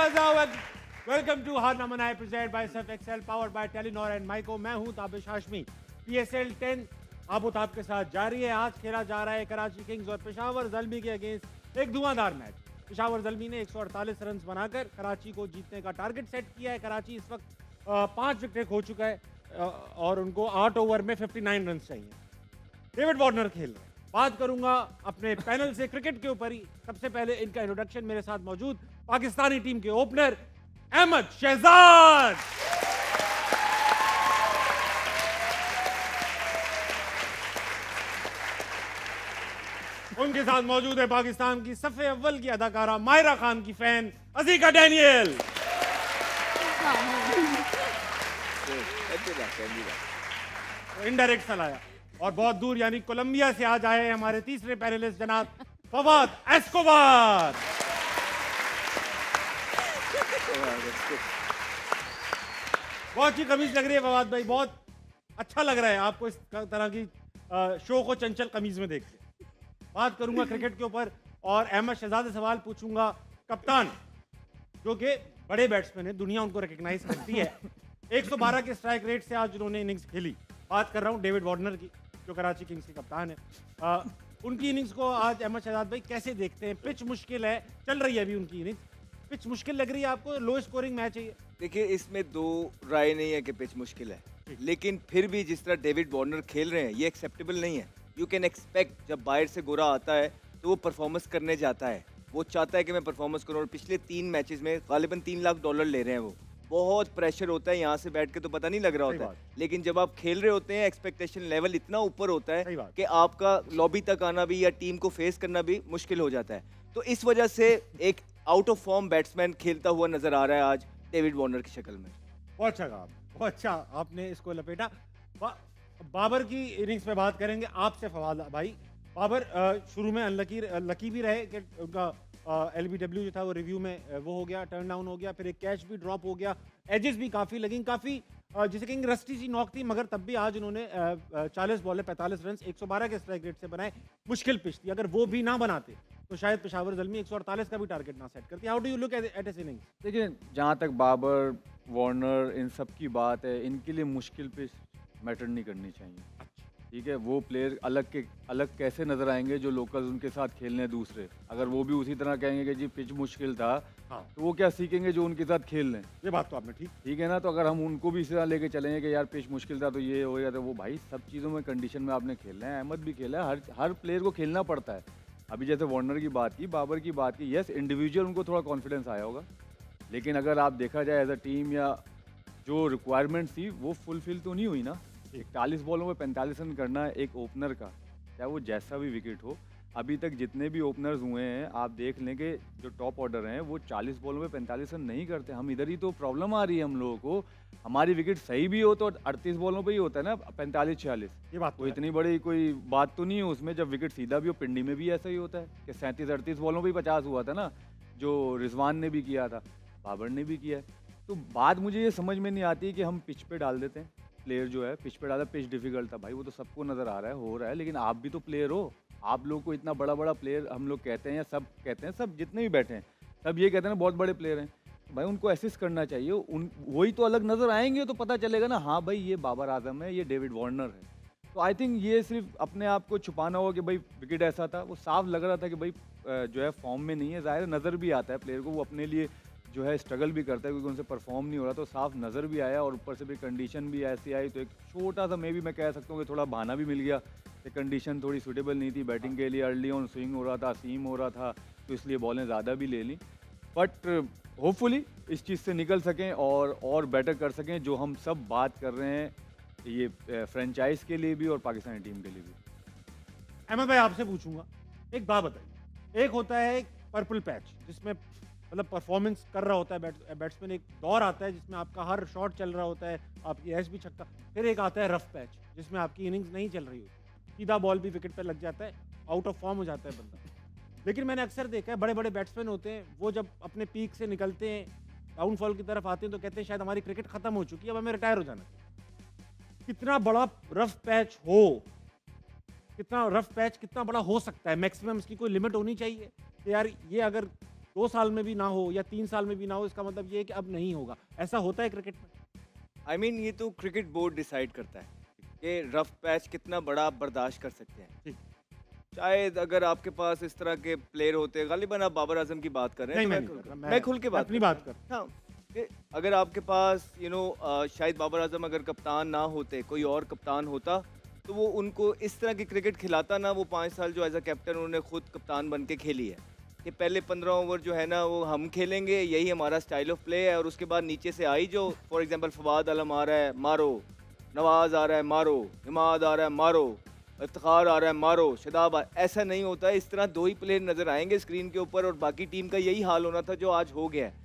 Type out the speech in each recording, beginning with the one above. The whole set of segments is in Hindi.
वेलकम टू हार नमन I present by Surf Excel powered by Telenor and माइको। मैं हूं ताबिश हाशमी। पीएसएल 10 आबोताब के साथ जारी है। आज खेला जा रहा है कराची किंग्स और पेशावर ज़ल्मी के अगेंस्ट एक धुआंधार मैच। पेशावर ज़ल्मी ने 148 रन बनाकर कराची को जीतने का टारगेट सेट किया है। कराची इस वक्त 5 विकेट खो चुका है और उनको 8 ओवर में 59 रन चाहिए। डेविड वार्नर खेल रहे हैं। बात करूंगा अपने पैनल से क्रिकेट के ऊपर ही। सबसे पहले इनका इंट्रोडक्शन, मेरे साथ मौजूद पाकिस्तानी टीम के ओपनर अहमद शहजाद, उनके साथ मौजूद है पाकिस्तान की सफ़े अव्वल की अदाकारा मायरा खान की फैन अजीका डैनियल, इनडायरेक्ट सलाया, और बहुत दूर यानी कोलंबिया से आज आए हमारे तीसरे पैनलिस्ट जनाब फवाद एस्कोबार। बहुत अच्छी कमीज लग रही है फवाद भाई, बहुत अच्छा लग रहा है आपको इस तरह की शो को चंचल कमीज में देख के। बात करूंगा क्रिकेट के ऊपर और अहमद शहजाद से सवाल पूछूंगा। कप्तान जो कि बड़े बैट्समैन है, दुनिया उनको रिकग्नाइज करती है, 112 के स्ट्राइक रेट से आज उन्होंने इनिंग्स खेली। बात कर रहा हूं डेविड वार्नर की जो कराची किंग्स के कप्तान है। उनकी इनिंग्स को आज अहमद शहजाद भाई कैसे देखते हैं? पिच मुश्किल है, चल रही है अभी उनकी इनिंग्स, पिच मुश्किल लग रही है आपको? लो स्कोरिंग मैच है ये। देखिए, इसमें दो राय नहीं है कि पिच मुश्किल है, लेकिन फिर भी जिस तरह डेविड वार्नर खेल रहे हैं ये एक्सेप्टेबल नहीं है। यू कैन एक्सपेक्ट, जब बाहर से गोरा आता है तो वो परफॉर्मेंस करने जाता है, वो चाहता है कि मैं परफॉर्मेंस करूँ, और पिछले 3 मैचेस में गालिबन $3 लाख ले रहे हैं। वो बहुत प्रेशर होता है, यहाँ से बैठ के तो पता नहीं लग रहा होता है, लेकिन जब आप खेल रहे होते हैं एक्सपेक्टेशन लेवल इतना ऊपर होता है कि आपका लॉबी तक आना भी या टीम को फेस करना भी मुश्किल हो जाता है। तो इस वजह से एक आउट ऑफ फॉर्म बैट्समैन खेलता हुआ नजर आ रहा है आज डेविड वार्नर की शक्ल में। बहुत अच्छा कहा, बहुत अच्छा आपने इसको लपेटा। बाबर की इनिंग्स पे बात करेंगे आपसे फवाद भाई। बाबर शुरू में लकी भी रहे कि उनका LBW जो था वो रिव्यू में वो हो गया, टर्न डाउन हो गया, फिर एक कैच भी ड्रॉप हो गया, एजेस भी काफ़ी लगी, काफ़ी जिसे कहेंगे रस्टी सी नॉक थी, मगर तब भी आज उन्होंने 40 बॉल में 45 रन 112 के स्ट्राइक रेट से बनाए। मुश्किल पिच थी, अगर वो भी ना बनाते तो शायद पेशावर ज़ल्मी 148 का भी टारगेट ना सेट करती। How do you look at his innings? देखिए, जहाँ तक बाबर, वार्नर, इन सब की बात है, इनके लिए मुश्किल पिच मैटर नहीं करनी चाहिए। ठीक है, वो प्लेयर अलग कैसे नजर आएंगे जो लोकल्स उनके साथ खेलने हैं दूसरे। अगर वो भी उसी तरह कहेंगे कि जी पिच मुश्किल था, हाँ, तो वो क्या सीखेंगे जो उनके साथ खेल रहे हैं? ये बात तो आपने ठीक है ना। तो अगर हम उनको भी इसी तरह लेके चलेंगे कि यार पिच मुश्किल था तो ये हो गया, तो वो भाई सब चीज़ों में कंडीशन में आपने खेलना है। अहमद भी खेला है, हर प्लेयर को खेलना पड़ता है। अभी जैसे वार्नर की बात की, बाबर की बात की, यस इंडिविजुअल उनको थोड़ा कॉन्फिडेंस आया होगा, लेकिन अगर आप देखा जाए एज अ टीम या जो रिक्वायरमेंट थी वो फुलफिल तो नहीं हुई ना। 41 बॉलों में 45 रन करना एक ओपनर का, चाहे वो जैसा भी विकेट हो। अभी तक जितने भी ओपनर्स हुए हैं आप देख लें कि जो टॉप ऑर्डर हैं वो 40 बॉलों में 45 रन नहीं करते। हम इधर ही तो प्रॉब्लम आ रही है हम लोगों को। हमारी विकेट सही भी हो तो 38 बॉलों पे ही होता है ना, 45-46। ये बात तो इतनी बड़ी कोई बात तो नहीं है उसमें। जब विकेट सीधा भी हो, पिंडी में भी ऐसा ही होता है कि 37-38 बॉलों पर 50 हुआ था ना, जो रिजवान ने भी किया था, बाबर ने भी किया है। तो बात मुझे ये समझ में नहीं आती कि हम पिच पे डाल देते हैं प्लेयर, जो है पिच पे डाला, पिच डिफिकल्ट था भाई, वो तो सबको नजर आ रहा है, हो रहा है, लेकिन आप भी तो प्लेयर हो। आप लोग को इतना बड़ा प्लेयर हम लोग कहते हैं, या सब कहते हैं, सब जितने भी बैठे हैं सब ये कहते हैं ना बहुत बड़े प्लेयर हैं भाई, उनको असिस्ट करना चाहिए। वही तो अलग नजर आएंगे तो पता चलेगा ना, हाँ भाई ये बाबर आजम है, ये डेविड वार्नर है। तो आई थिंक ये सिर्फ अपने आप को छुपाना होगा कि भाई विकेट ऐसा था, वो साफ लग रहा था कि भाई जो है फॉर्म में नहीं है। ज़ाहिर नज़र भी आता है प्लेयर को, वो अपने लिए जो है स्ट्रगल भी करता है क्योंकि उनसे परफॉर्म नहीं हो रहा, तो साफ नज़र भी आया। और ऊपर से भी कंडीशन भी ऐसी आई तो एक छोटा सा मैं कह सकता हूँ कि थोड़ा बहाना भी मिल गया कि कंडीशन थोड़ी सूटेबल नहीं थी बैटिंग के लिए। अर्ली ऑन स्विंग हो रहा था, सीम हो रहा था, तो इसलिए बॉलें ज़्यादा भी ले ली। बट होपफुली इस चीज़ से निकल सकें और बेटर कर सकें, जो हम सब बात कर रहे हैं ये फ्रेंचाइज के लिए भी और पाकिस्तानी टीम के लिए भी। अहमद भाई आपसे पूछूंगा, एक बात बताइए, एक होता है एक पर्पल पैच जिसमें मतलब परफॉर्मेंस कर रहा होता है बैट्समैन, एक दौर आता है जिसमें आपका हर शॉट चल रहा होता है, आपकी एज भी छक्का, फिर एक आता है रफ पैच जिसमें आपकी इनिंग्स नहीं चल रही होती, सीधा बॉल भी विकेट पे लग जाता है, आउट ऑफ फॉर्म हो जाता है बंदा। लेकिन मैंने अक्सर देखा है बड़े बैट्समैन होते हैं, वो जब अपने पीक से निकलते हैं, डाउनफॉल की तरफ आते हैं तो कहते हैं शायद हमारी क्रिकेट खत्म हो चुकी है, अब हमें रिटायर हो जाना चाहिए। कितना बड़ा रफ पैच हो, कितना रफ पैच कितना बड़ा हो सकता है, मैक्सिमम इसकी कोई लिमिट होनी चाहिए कि यार ये अगर 2 साल में भी ना हो या 3 साल में भी ना हो, इसका मतलब ये है कि अब नहीं होगा। ऐसा होता है क्रिकेट में? आई मीन ये तो क्रिकेट बोर्ड डिसाइड करता है कि रफ पैच कितना बड़ा आप बर्दाश्त कर सकते हैं। ठीक। शायद अगर आपके पास इस तरह के प्लेयर होते, गालिबन आप बाबर आजम की बात कर रहे हैं, नहीं, तो मैं नहीं कर रहा, मैं खुल के बात अपनी करता बात कर। हूं। हाँ, कि अगर आपके पास शायद बाबर आजम अगर कप्तान ना होते, कोई और कप्तान होता, तो वो उनको इस तरह की क्रिकेट खिलाता ना। वो 5 साल जो एज अ कैप्टन उन्होंने खुद कप्तान बन के खेली है कि पहले 15 ओवर जो है ना वो हम खेलेंगे, यही हमारा स्टाइल ऑफ प्ले है, और उसके बाद नीचे से आई जो फॉर एग्जांपल फवाद आलम आ रहा है मारो, नवाज आ रहा है मारो, इमाद आ रहा है मारो, इफ्तिखार आ रहा है मारो, शदाब ऐसा नहीं होता है। इस तरह 2 ही प्लेयर नज़र आएंगे स्क्रीन के ऊपर और बाकी टीम का यही हाल होना था जो आज हो गया है।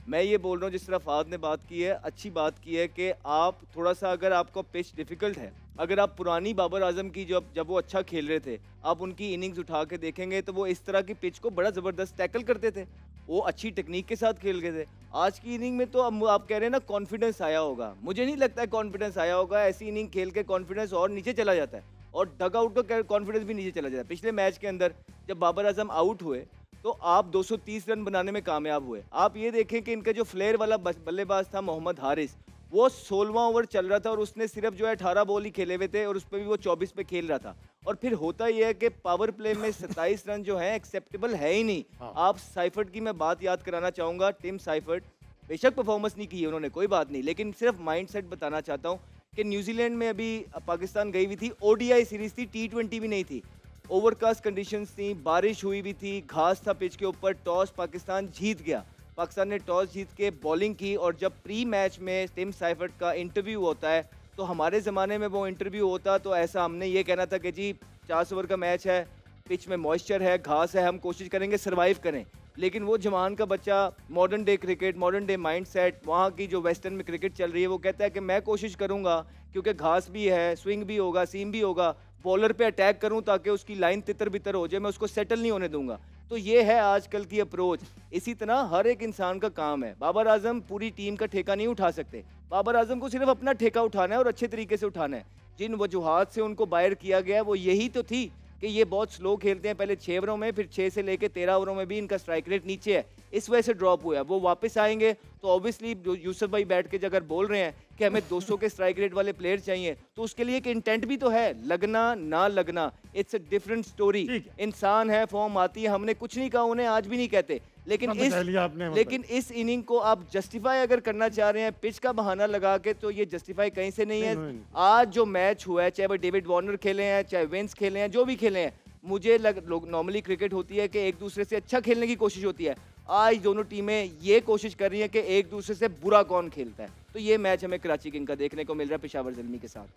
मैं ये बोल रहा हूँ जिस तरह फाद ने बात की है, अच्छी बात की है कि आप थोड़ा सा, अगर आपको पिच डिफ़िकल्ट है, अगर आप पुरानी बाबर आजम की जब वो अच्छा खेल रहे थे, आप उनकी इनिंग्स उठा के देखेंगे तो वो इस तरह की पिच को बड़ा ज़बरदस्त टैकल करते थे, वो अच्छी टेक्निक के साथ खेल गए थे। आज की इनिंग में तो आप कह रहे हैं ना कॉन्फिडेंस आया होगा, मुझे नहीं लगता है कॉन्फिडेंस आया होगा। ऐसी इनिंग खेल के कॉन्फिडेंस और नीचे चला जाता है और डग आउट का कॉन्फिडेंस भी नीचे चला जाता है। पिछले मैच के अंदर जब बाबर आजम आउट हुए तो आप 230 रन बनाने में कामयाब हुए। आप ये देखें कि इनका जो फ्लेयर वाला बल्लेबाज था मोहम्मद हारिस, वो 16वां ओवर चल रहा था और उसने सिर्फ जो है 18 बॉल ही खेले हुए थे और उस पर भी वो 24 पे खेल रहा था। और फिर होता यह है कि पावर प्ले में 27 रन जो है एक्सेप्टेबल है ही नहीं। हाँ। आप साइफर्ट की मैं बात याद कराना चाहूँगा। टिम साइफर्ट बेशक परफॉर्मेंस नहीं की है उन्होंने, कोई बात नहीं, लेकिन सिर्फ माइंड सेट बताना चाहता हूँ कि न्यूजीलैंड में अभी पाकिस्तान गई हुई थी, ODI सीरीज थी, T20 भी नहीं थी, ओवरकास्ट कंडीशंस थी, बारिश हुई भी थी, घास था पिच के ऊपर, टॉस पाकिस्तान जीत गया। पाकिस्तान ने टॉस जीत के बॉलिंग की और जब प्री मैच में टिम साइफर्ट का इंटरव्यू होता है तो हमारे ज़माने में वो इंटरव्यू होता तो ऐसा हमने ये कहना था कि जी 4 ओवर का मैच है, पिच में मॉइस्चर है, घास है, हम कोशिश करेंगे सर्वाइव करें। लेकिन वो जवान का बच्चा, modern day cricket, modern day mindset, वहाँ की जो वेस्टर्न में क्रिकेट चल रही है, वो कहता है कि मैं कोशिश करूँगा क्योंकि घास भी है, स्विंग भी होगा, सीम भी होगा, बॉलर पे अटैक करूं ताकि उसकी लाइन तितर बितर हो जाए, मैं उसको सेटल नहीं होने दूंगा। तो ये है आजकल की अप्रोच। इसी तरह हर एक इंसान का काम है। बाबर आजम पूरी टीम का ठेका नहीं उठा सकते, बाबर आजम को सिर्फ अपना ठेका उठाना है और अच्छे तरीके से उठाना है। जिन वजूहात से उनको बाहर किया गया वो यही तो थी कि ये बहुत स्लो खेलते हैं, पहले 6 ओवरों में, फिर 6 से लेके 13 ओवरों में भी इनका स्ट्राइक रेट नीचे है, इस वजह से ड्रॉप हुआ है। वो वापस आएंगे तो ऑब्वियसली यूसुफ भाई बैठ के अगर बोल रहे हैं कि हमें 200 के स्ट्राइक रेट वाले प्लेयर चाहिए तो उसके लिए एक इंटेंट भी तो है, लगना ना लगना इट्स अ डिफरेंट स्टोरी। इंसान है, फॉर्म आती है, हमने कुछ नहीं कहा, उन्हें आज भी नहीं कहते, लेकिन इस इनिंग को आप जस्टिफाई अगर करना चाह रहे हैं पिच का बहाना लगा के, तो ये जस्टिफाई कहीं से नहीं है। आज जो मैच हुआ है, चाहे वो डेविड वार्नर खेले हैं, चाहे विंस खेले हैं, जो भी खेले हैं, मुझे नॉर्मली क्रिकेट होती है कि एक दूसरे से अच्छा खेलने की कोशिश होती है। आज दोनों टीमें ये कोशिश कर रही हैं कि एक दूसरे से बुरा कौन खेलता है। तो ये मैच हमें कराची किंग का देखने को मिल रहा है पेशावर ज़ल्मी के साथ।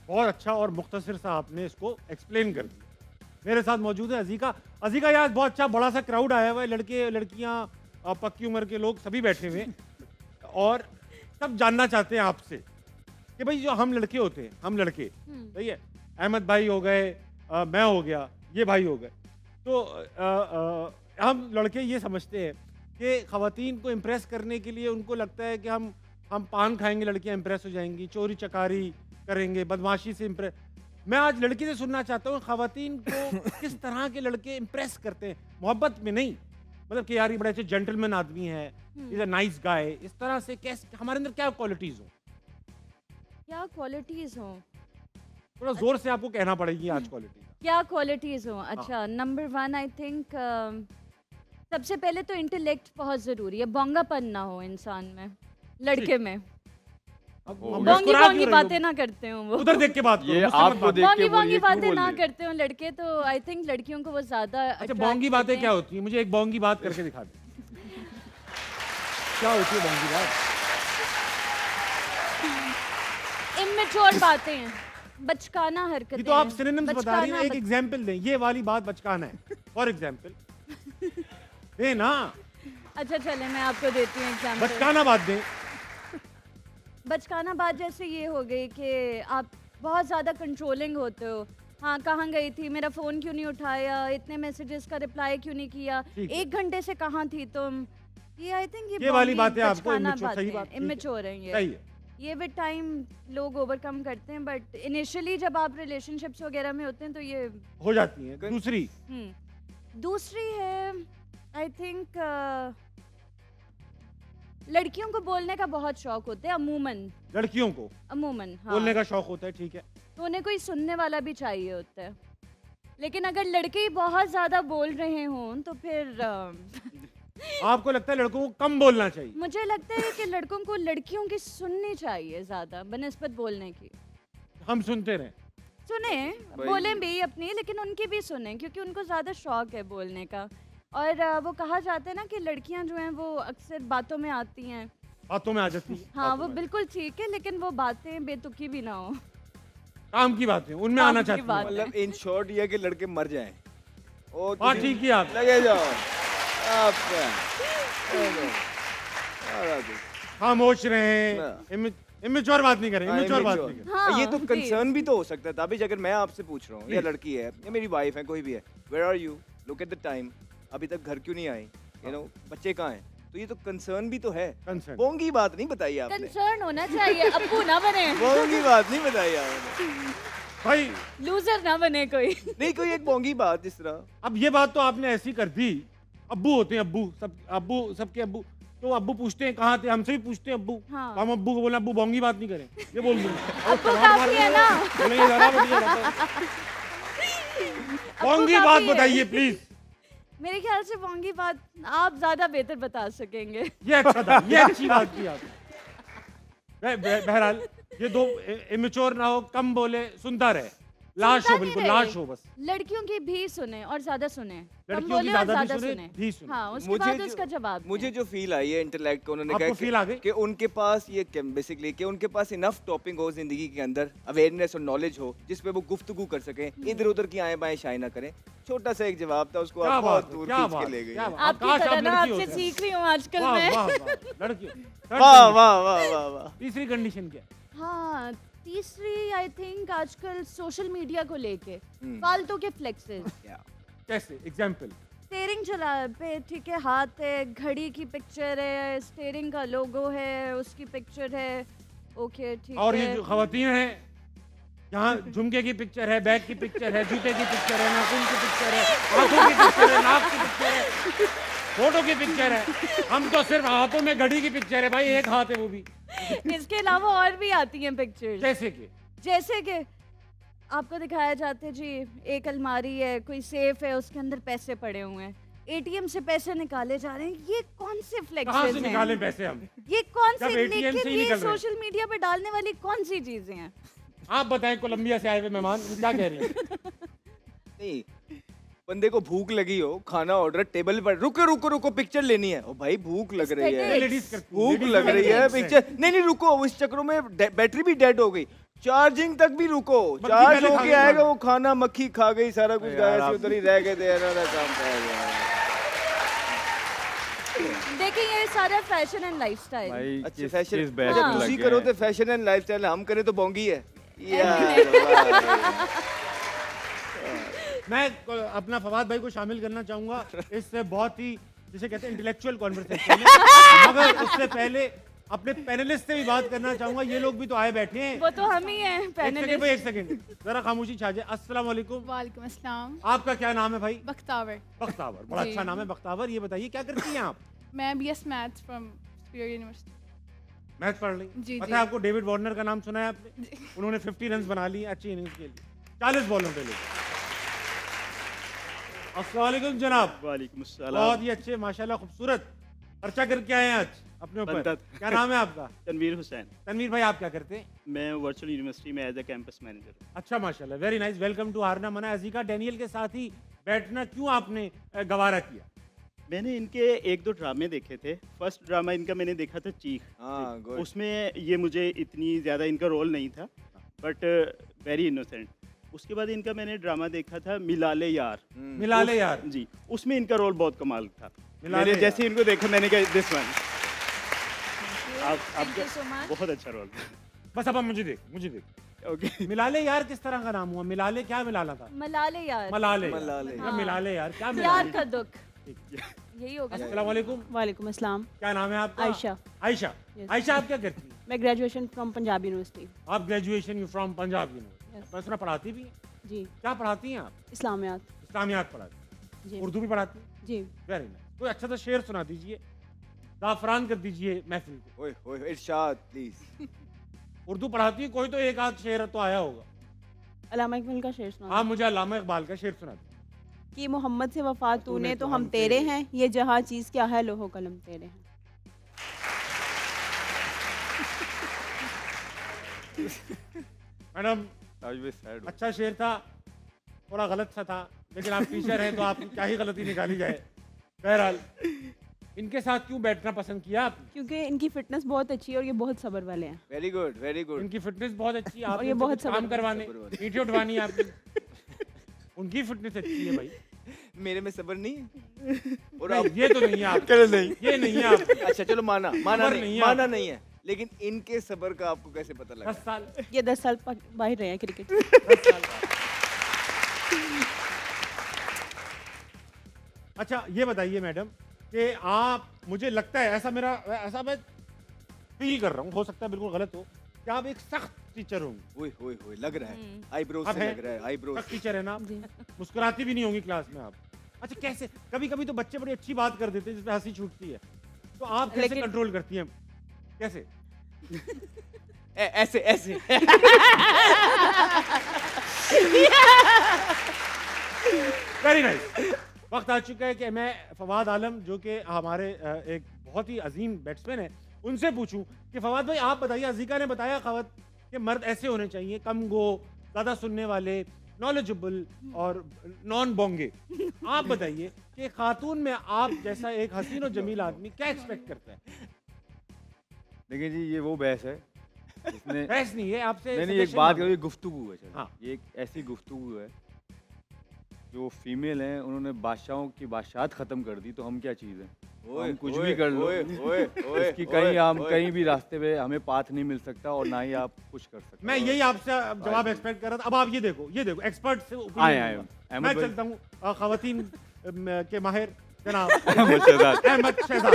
बहुत अच्छा और मुख्तसर सा आपने इसको एक्सप्लेन कर दिया। मेरे साथ मौजूद है अजीका। अजीका, यार बहुत अच्छा बड़ा सा क्राउड आया हुआ है, लड़के लड़कियां, पक्की उम्र के लोग सभी बैठे हुए हैं और सब जानना चाहते हैं आपसे कि भाई जो हम लड़के होते हैं, हम लड़के, सही है, अहमद भाई हो गए, मैं हो गया, ये भाई हो गए, तो हम लड़के ये समझते हैं कि ख़वातीन को इम्प्रेस करने के लिए उनको लगता है कि हम पान खाएंगे, लड़कियां इम्प्रेस हो जाएंगी, चोरी चकारी करेंगे, बदमाशी से इम्प्रेस। मैं आज लड़की से सुनना चाहता हूँ ख़वातीन को किस तरह के लड़के इम्प्रेस करते हैं, मोहब्बत में नहीं, मतलब कि यार ये बड़े अच्छे जेंटलमैन आदमी है, इज अ नाइस गाय, इस तरह से कैसे हमारे अंदर क्या क्वालिटीज हो, क्या क्वालिटीज हो, थोड़ा जोर से आपको कहना पड़ेगी आज क्वालिटी क्या क्वालिटीज हो। अच्छा, नंबर 1 आई थिंक सबसे पहले तो इंटेलेक्ट बहुत ज़रूरी है, बोंगापन ना हो इंसान में, लड़के में। बोंगी बोंगी बातें ना करते हो, वो उधर देख के बात करो, ये आपको देख के बोंगी बोंगी बोलिए, क्यों बातें बोल ना रहे? करते हो लड़के, तो आई थिंक लड़कियों को वो ज़्यादा। अच्छा, बोंगी बातें क्या होती है, मुझे एक बोंगी बात करके दिखा दे, क्या होती है बोंगी बात? इमेच्योर बातें हैं, बचकाना हरकतें। ये तो आप सिनोनिम्स बता रही हैं, एक एग्जांपल दें, ये वाली बात बचकाना है, फॉर एग्जांपल दे ना। अच्छा चले मैं आपको देती हूँ एग्जांपल। बचकाना बात दें। बचकाना बात जैसे ये हो गई कि आप बहुत ज़्यादा कंट्रोलिंग होते हो। हाँ, कहाँ गई थी, मेरा फ़ोन क्यों नहीं उठाया, इतने मैसेजेस का रिप्लाई क्यों नहीं किया, 1 घंटे से कहाँ थी तुम। ये आई थिंक ये वाली बातें आपको इमेच्योर हैं ये। ये विद टाइम लोग ओवरकम करते हैं, बट इनिशियली जब आप रिलेशनशिप्स वगैरह में होते हैं तो ये हो जाती है। दूसरी दूसरी है आई थिंक लड़कियों को बोलने का बहुत शौक होता है अमूमन। लड़कियों को अमूमन हाँ। बोलने का शौक होता है, ठीक है। तो उन्हें कोई सुनने वाला भी चाहिए होता है। लेकिन अगर लड़के ही बहुत ज्यादा बोल रहे हों तो फिर आपको लगता है लड़कों को कम बोलना चाहिए? मुझे लगता है कि लड़कों को लड़कियों की सुननी चाहिए ज्यादा बनिस्बत बोलने की। हम सुनते रहे, सुने, भाई। बोलें भी अपनी, लेकिन उनकी भी सुने क्योंकि उनको ज्यादा शौक है बोलने का। और वो कहा जाता है ना कि लड़कियां जो हैं वो अक्सर बातों में आती हैं। बातों में आ जाती है। हाँ वो बिल्कुल ठीक है, लेकिन वो बातें बेतुकी भी ना हो। काम की बातें उनमें काम आना की चाहती बात। है। मतलब इन शॉर्ट ये है कि लड़के मर जाएं। ओ हाँ ठीक किया आप। लगे जाओ आपका। खामोश रहे, इमेच्योर बात नहीं करें, हाँ, इमेच्योर बात immature। नहीं करें। हाँ, ये तो जी। कंसर्न भी तो हो सकता है ताबिश, अगर मैं आपसे पूछ रहा हूँ या लड़की है या मेरी वाइफ है, कोई भी है, where are you, look at the time, अभी तक घर क्यों नहीं आई, यू नो बच्चे कहाँ हैं, तो ये तो कंसर्न भी तो है। कंसर्न बोंगी बात नहीं बताई आपने, कंसर्न होना चाहिए, अब्बू ना बने, बोंगी बात नहीं बताई आपने, भाई। लूजर ना बने कोई। नहीं कोई एक बोंगी बात जिस तरह। अब ये बात तो आपने ऐसी कर दी। अब्बू होते हैं, अब्बू सबके अब्बू। तो अब्बू पूछते हैं कहाँ थे, हमसे भी पूछते हैं अब्बू। हाँ। तो हम अब्बू को बोला अब्बू बोंगी बात नहीं करें, ये बोल दूंगा। अब्बू काफी है ना। बोलेंगे जरा बढ़िया रहता है। बोंगी काफी बात है। बताइए प्लीज। मेरे ख्याल से बोंगी बात आप ज्यादा बेहतर बता सकेंगे। ये अच्छा था, ये अच्छी बात की आपने। बहरहाल ये दो इमेच्योर ना हो, कम बोले, सुनता रहे, लाश हो, सुनता बिल्कुल नहीं लाश रहे। हो बस। लड़कियों की भी सुने और ज्यादा सुने, कम लड़कियों की बोले और ज्यादा भी ज्यादा सुने, सुने। भी सुने। हाँ, उसके बाद उसका जवाब मुझे दें। जो फील आई है इंटेलेक्ट को, उन्होंने आपको कहा feel आ गई? कि उनके पास ये बेसिकली कि उनके पास इनफ टॉपिक हो जिंदगी के अंदर, अवेयरनेस और नॉलेज हो जिस पे वो गुफ्तगू कर सकें, इधर उधर की आए बाएं शाए ना करें। छोटा सा एक जवाब था, उसको क्या आप बात बहुत है, दूर क्या खींच बात के ले है, गई। क्या बात। आपकी काश आप तरह ना लड़की आपसे होते। सीख रही हूँ आजकल वाह, मैं। वाह, वाह, लड़की। वाह वाह वाह वाह वाह। तीसरी कंडीशन क्या है? हाँ, तीसरी आई थिंक आजकल सोशल मीडिया को लेके हम्म। फालतू के फ्लेक्सेस। कैसे एग्जाम्पल? स्टेयरिंग चला पे, ठीक है, हाथ है, घड़ी की पिक्चर है, स्टेयरिंग का लोगो है, उसकी पिक्चर है, ओके ठीक और है। ये जो खवातीन हैं, यहाँ झुमके की पिक्चर है, बैग की पिक्चर है, जूते की पिक्चर है, नाखून की पिक्चर है, आंखों की पिक्चर है, नाक की पिक्चर है, फोटो की पिक्चर है। हम तो सिर्फ हाथों में घड़ी की पिक्चर है भाई, एक हाथ है वो भी। इसके अलावा और भी आती हैं पिक्चर्स, कैसे के? जैसे कि आपको दिखाया जाता है जी, एक अलमारी है, कोई सेफ है, उसके अंदर पैसे पड़े हुए हैं, एटीएम से पैसे निकाले जा रहे हैं। ये कौन से कहाँ फ्लेक्सेस से हैं? निकालें पैसे हम? ये कौन जब से, ATM से लेकिन ही ये निकल रहे हैं। सोशल मीडिया पे डालने वाली कौन सी चीजें हैं? आप बताएं, कोलंबिया से आए हुए मेहमान क्या कह रहे हैं? नहीं, बंदे को भूख लगी हो, खाना ऑर्डर टेबल पर, रुको रुको रुको पिक्चर लेनी है, ओ भाई भूख लग रही है, लेडीज करती हैं, भूख ladies लग रही है, करती हैं। पिक्चर नहीं नहीं रुको, उस चक्रों में बैटरी भी डेड हो गई, चार्जिंग तक भी रुको, मक्खी चार्ज पहले खा होके गई आएगा खाना। वो खाना, मक्खी खा गई, सारा कुछ यार गाया आप- से उधर ही रह गए थे, ना काम पाएगा। देखिए ये सारा फैशन एंड लाइफस्टाइल। भाई अच्छा किस फैशन, किस बैच जब में तुसी लगे करो हैं। तो फैशन एंड लाइफस्टाइल, हम करें तो बोंगी है यार। मैं अपना फवाद भाई को शामिल करना चाहूंगा इससे बहुत ही, जिसे कहते हैं इंटेलेक्चुअल कॉन्वर्सेशन में। मगर उससे पहले अपने पैनलिस्ट से भी बात करना चाहूंगा। ये लोग भी तो आए बैठे हैं। वो तो हम ही हैं एक सेकंड भाई, पैनलिस्ट। एक सेकंड, जरा खामोशी छा जाए। अस्सलाम वालेकुम। वालेकुम अस्सलाम। आपका क्या नाम है भाई? बख्तावर। बख्तावर, बड़ा जी। अच्छा नाम है बख्तावर। ये बताइए क्या करती हैं आप? मैं BS maths from superior university. Math पढ़ रही? जी, पता जी। है आपको डेविड वार्नर का नाम सुना है आपने? उन्होंने 50 रन बना लिए अच्छी इनिंग्स के लिए, 40 बॉलों पे लिए। अस्सलाम वालेकुम जनाब। वालेकुम अस्सलाम। बहुत ही अच्छे, माशाल्लाह खूबसूरत खर्चा करके आए हैं आज अपने ऊपर। बनता। क्या नाम है आपका? तनवीर हुसैन। तनवीर भाई, आप क्या करते हैं? मैं वर्चुअल यूनिवर्सिटी में एज ए कैंपस मैनेजर हूँ। अच्छा माशाल्लाह, वेरी नाइस। वेलकम टू हारना मना। अजीका डैनियल के साथ ही बैठना क्यों आपने गवारा किया? मैंने इनके एक दो ड्रामे देखे थे। फर्स्ट ड्रामा इनका मैंने देखा था चीख। हाँ, good. उसमें ये मुझे इतनी ज़्यादा इनका रोल नहीं था, बट वेरी इनोसेंट। उसके बाद इनका मैंने ड्रामा देखा था मिलाले यार। मिला ले यार। जी, उसमें इनका रोल बहुत कमाल था। मिलाले मैंने यार। जैसे इनको देखा मैंने कहा this one. Thank you so much. बहुत अच्छा रोल था। बस अब मुझे देख। ओके। मिलाले यार किस तरह का नाम हुआ? मिलाले क्या मिलाना था? मलाले यार, मलाले। मलाले। क्या मिलाले यार, क्या प्यार मिलाले? का दुख, ठीक। यही होगा ना? अस्सलाम वालेकुम। वालेकुम अस्सलाम। क्या नाम है आपका? आयशा। आयशा। Yes. आयशा, आप क्या करती हैं? मैं ग्रेजुएशन फ्रॉम पंजाब यूनिवर्सिटी। आप graduation from Punjab university. Yes. मैं सुना पढ़ाती भी हैं? जी, क्या पढ़ाती हैं आप? इस्लामियात। इस्लामियात पढ़ाती हैं, जी उर्दू भी पढ़ाती हैं? जी। Very nice. कोई अच्छा सा शेर सुना दीजिए, जाफरान कर दीजिए महफिल को। ओए ओए इरशाद प्लीज। उर्दू पढ़ाती है कोई तो एक आध शेर तो आया होगा। अल्लामा इकबाल का शेर सुना हाँ मुझे अल्लामा इकबाल का शेर सुना दीजिए। कि मोहम्मद से वफा तूने तो हम तेरे हैं, ये जहाँ चीज़ क्या है लोहो कलम तेरे हैं। मैडम सैड अच्छा शेर था, थोड़ा गलत सा था, लेकिन आप टीचर हैं तो आपकी क्या ही गलती निकाली जाए। बहरहाल इनके साथ क्यों बैठना पसंद किया आपने? क्योंकि इनकी फिटनेस बहुत अच्छी है और ये बहुत सब्र वाले हैं। Very good very good. इनकी फिटनेस बहुत अच्छी है, और आपने ये उनसे बहुत कुछ काम सब्र- करवाने, ईंटें उठवानी है आपकी। उनकी फिटनेस अच्छी है भाई। मेरे में सब्र नहीं है। और नहीं, अब ये तो नहीं है आप, नहीं ये नहीं है आप। अच्छा चलो माना माना सब्र नहीं, नहीं है माना आप। नहीं है, लेकिन इनके सब्र का आपको कैसे पता लगा? 10 साल ये 10 साल बाहर रहे हैं क्रिकेट। 10 साल। अच्छा ये बताइए मैडम कि आप, मुझे लगता है ऐसा मैं फील कर रहा हूँ, हो सकता है बिल्कुल गलत हो, कि आप एक सख्त टीचर होंगे। ओए ओए ओए लग रहा है, आईब्रोज अब से है। लग रहा है, आईब्रोज सख्त टीचर है ना आप, मुस्कुराती भी नहीं होंगी क्लास में आप। अच्छा कैसे, कभी कभी तो बच्चे बड़ी अच्छी बात कर देते हैं जिसमें हंसी छूटती है, तो आप कैसे लेकिन- कंट्रोल करती हैं? कैसे? ऐसे ऐसे। Very nice. वक्त आ चुका है कि मैं फवाद आलम जो कि हमारे एक बहुत ही अजीम बैट्समैन है, उनसे पूछूं कि फवाद भाई आप बताइए, अजीका ने बताया खवत कि मर्द ऐसे होने चाहिए, कम गो, ज़्यादा सुनने वाले, नॉलेजेबल और नॉन बोंगे। आप बताइए कि खातून में आप जैसा एक हसीन और जमील आदमी क्या एक्सपेक्ट करता है? देखिए जी, ये वो बहस है इसमें बहस नहीं है आपसे, नहीं एक suggestion बात मांग- करो, ये गुफ्तगू है चलो। हाँ। ये एक ऐसी गुफ्तगू है, जो फीमेल हैं उन्होंने बादशाहों की बादशाहत खत्म कर दी, तो हम क्या चीज़ है? हम कुछ भी कर लो, इसकी कहीं हम कहीं भी रास्ते पे हमें पाथ नहीं मिल सकता और ना ही आप कुछ कर सकते। मैं यही आपसे जवाब एक्सपेक्ट कर रहा था। अब आप ये देखो एक्सपर्ट से opinion आए लूंगा। अहमद मैं भाई। चलता हूँ खवातीन के माहिर जनाब अहमद शहजाद। अहमद शहजाद।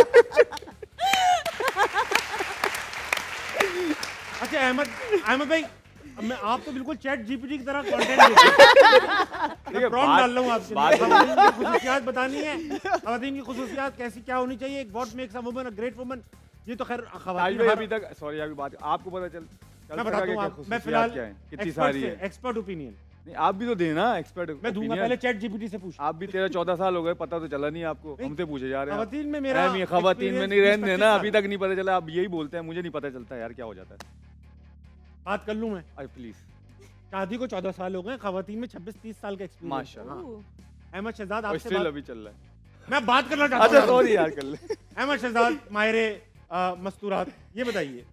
अच्छा अहमद भाई, मैं आप तो बिल्कुल चैट जीपीटी की तरह कंटेंट देते हैं। मैं प्रॉम्प्ट डाल रहा हूँ आपसे, खवातीन की खुसूसियात बतानी है, खवातीन की खुसूसियात कैसी क्या होनी चाहिए, what makes a woman a great woman. ये तो खैर ताज भाई अभी तक सॉरी अभी बात आपको पता चल मैं बताता हूँ क्या आप, मैं खुसूसियात फिलहाल क्या है, कितनी सारी है। एक्सपर्ट ओपिनियन नहीं आप भी तो देना एक्सपर्ट। मैं दूंगा, पहले चैट जीपीटी से पूछ। आप भी 13-14 साल हो गए, पता तो चला नहीं आपको, हमसे पूछे जा रहे हैं। खवातीन में मेरा खवातीन में नहीं रहने 20-25 देना, साल। अभी तक नहीं पता चला, आप यही बोलते हैं, मुझे नहीं पता चलता यार क्या हो जाता है। बात कर लूं मैं? अरे प्लीज। शादी को 14 साल हो गए, खवातीन में 26-30 साल का एक्सपीरियंस। माशाल्लाह। अहमद शहजाद आपसे स्टिल बात अभी चल रहा है। मैं बात करना चाहता अच्छा हूं। सॉरी यार कर ले। अहमद शहजाद माहिरे मस्तूरात, ये बताइए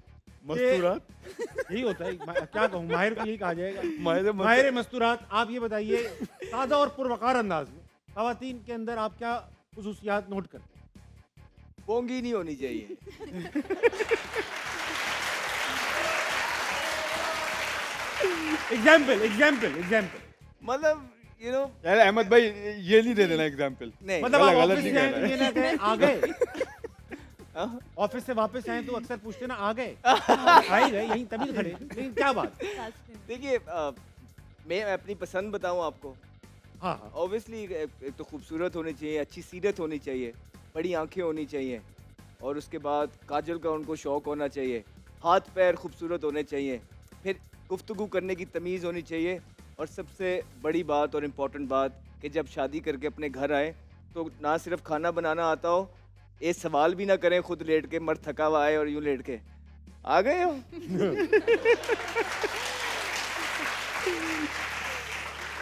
मस्तूरात यही होता है, क्या कहूँ, माहिर को यही कहा जाएगा, माहिर माहिर मस्तूरात। आप ये बताइए सादा और पुरवकार अंदाज में खवातीन के अंदर आप क्या खुसूसियात नोट करते हैं? बोंगी नहीं होनी चाहिए। एग्जाम्पल मतलब यू नो यार अहमद भाई ये नहीं दे देना एग्जाम्पल। नहीं मतलब आप गलत ऑफिस नहीं से आए कहना तो है। ये ना कहें आ गए, हाँ? ऑफिस से वापस आए तो अक्सर पूछते ना आ गए, आ ही गए यहीं तभी तो खड़े, लेकिन क्या बात? देखिए मैं अपनी पसंद बताऊं आपको। हाँ हाँ ऑब्वियसली एक तो खूबसूरत होनी चाहिए, अच्छी सीरत होनी चाहिए, बड़ी आंखें होनी चाहिए, और उसके बाद काजल का उनको शौक होना चाहिए, हाथ पैर खूबसूरत होने चाहिए, फिर गुफ्तगू करने की तमीज़ होनी चाहिए, और सबसे बड़ी बात और इम्पोर्टेंट बात कि जब शादी करके अपने घर आए तो ना सिर्फ खाना बनाना आता हो, एक सवाल भी ना करें खुद लेट के, मर्द थका हुआ आए और यूँ लेट के आ गए हो।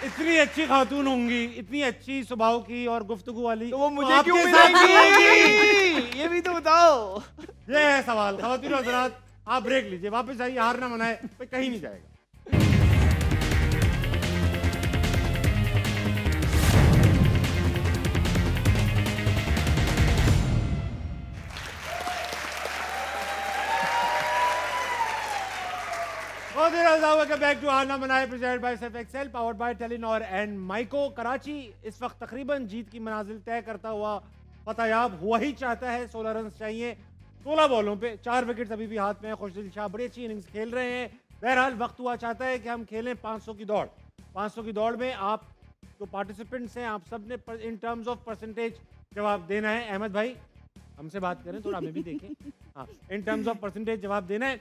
इतनी अच्छी खातून होंगी, इतनी अच्छी स्वभाव की और गुफ्तगू वाली, तो वो मुझे आपके क्यों साथ मिलेंगी? ये भी तो बताओ। ये है सवाल। खवातीन और हज़रात, आप ब्रेक लीजिए, वापस आइए, हार ना मनाए, भाई कहीं नहीं जाएगा। बैक टू हार ना मनाए, presented by Surf Excel, powered by Telenor and माइको। कराची इस वक्त तकरीबन जीत की मंजिल तय करता हुआ फतहयाब हुआ ही चाहता है। 16 रन चाहिए 16 बॉलों पे, 4 विकेट अभी भी हाथ में है। खुशदिल शाह बड़ी अच्छी इनिंग्स खेल रहे हैं। बहरहाल वक्त हुआ चाहता है कि हम खेलें 500 की दौड़। 500 की दौड़ में आप जो पार्टिसिपेंट्स हैं, आप सब ने इन टर्म्स ऑफ परसेंटेज जवाब देना है। अहमद भाई हमसे बात करें, थोड़ा हमें भी देखें। हाँ, इन टर्म्स ऑफ परसेंटेज जवाब देना है।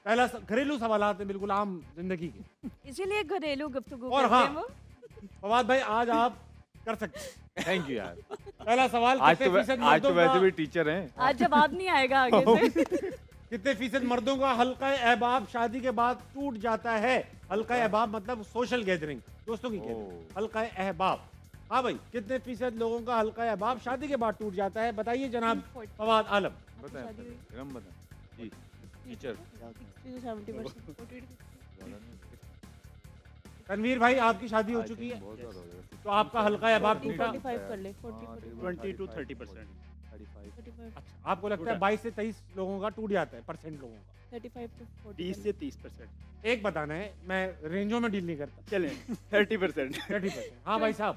पहला घरेलू सवालात है, बिल्कुल आम जिंदगी के, इसीलिए घरेलू गुफ्तगू और करते हैं हाँ, वो। फवाद भाई आज आप कर सकते हैं। थैंक यू यार। पहला सवाल, आज कितने फीसद तो मर्दों वैसे का, भी टीचर हैं। आज जवाब नहीं आएगा आगे से। कितने फीसद मर्दों का हल्का अहबाब शादी के बाद टूट जाता है? हल्का अहबाब मतलब सोशल गैदरिंग, दोस्तों की गैदरिंग, हल्का अहबाब। हाँ भाई, कितने फीसद लोगों का हल्का अहबाब शादी के बाद टूट जाता है? बताइए जनाब फवाद आलम। बताएं हम बताएं जी टीचर। 70%। तनवीर भाई आपकी शादी हो चुकी है, तो आपका हल्का अहबाब टूटा। 45 कर ले, 40, 20 to 30%। अच्छा, आपको लगता है 22 से 23 लोगों का टूट जाता है, परसेंट लोगों का? 35 to 40। 20 से 30%। एक बताना है, मैं रेंजों में डील नहीं करता। चलें 30%। 30%। हाँ भाई साहब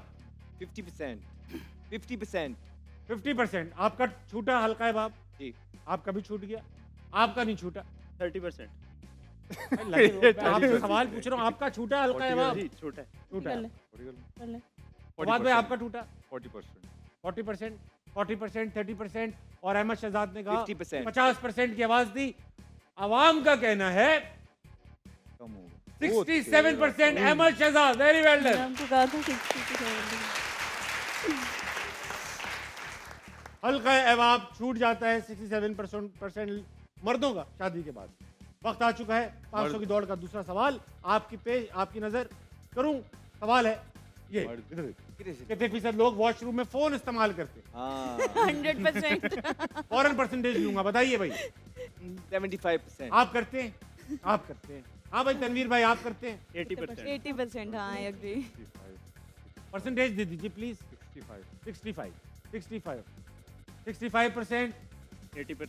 50%, 50%। 50%। आपका छूटा हल्का अहबाब जी। आपका भी छूट गया, आपका नहीं छूटा। 30%। आपसे सवाल पूछ रहा हूँ, आपका छूटा हल्का अहबाब? जी, छोटा है। छूटा कर है। ले, कर ले। फवाद भाई आपका टूटा? 40%। 40%, 40%, 30%, और अहमद शहजाद ने कहा 50%। 50% की आवाज दी। आवाम का कहना है कम होगा। 67%। Ahmed Shahzad, very well done. हमको कहा था 60 to 70। हल्का अहबाब छूट जाता है 67% मर्दों का शादी के बाद। वक्त आ चुका है 500 की दौड़ का दूसरा सवाल आपकी नजर करूं। सवाल है ये, इधर कितने फीसद लोग वॉशरूम में फोन इस्तेमाल करते हैं? हाँ 100%। फौरन परसेंटेज लूंगा, बताइए भाई। 75%। आप करते हैं? आप करते हैं। हाँ भाई तनवीर भाई आप करते हैं? 80%। 80%। हाँ, आई एग्री। परसेंटेज दे दीजिए प्लीज। 65, 65%, 80%।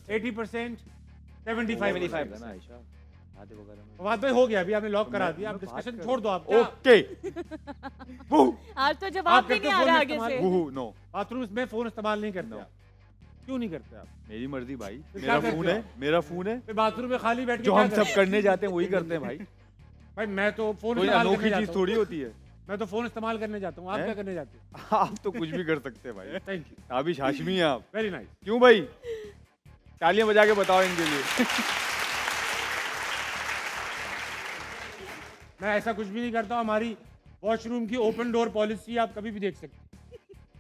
80%, 75%। है ना आयशा आधे वगैरह में। फवाद भाई हो गया, अभी आपने लॉक करा दिया, अब मैं बात डिस्कशन कर छोड़ दो आप। क्या? ओके। आज तो जवाब भी करते नहीं आ फोन रहा आगे इस्तेमाल? से। नो बाथरूम में फोन इस्तेमाल नहीं करते No. आप? क्यों नहीं करते आप? मेरी मर्जी भाई। फिर मेरा क्या फोन करते है, मेरा फोन है। फिर बाथरूम में खाली बैठ के जो क्या हम करते सब करने जाते हैं वही करते हैं भाई। भाई मैं तो फोन कोई इस्तेमाल अनोखी करने चीज जाता हूँ। थोड़ी होती है। मैं तो फोन इस्तेमाल करने जाता हूँ, आप हैं? क्या करने जाते हैं? आप तो कुछ भी कर सकते हैं भाई। थैंक यू, ताबिश हाशमी हैं आप। Very nice. क्यों भाई? तालियां बजा के बताओ इनके लिए। मैं ऐसा कुछ भी नहीं करता हूँ। हमारी वॉशरूम की ओपन डोर पॉलिसी आप कभी भी देख सकते हैं।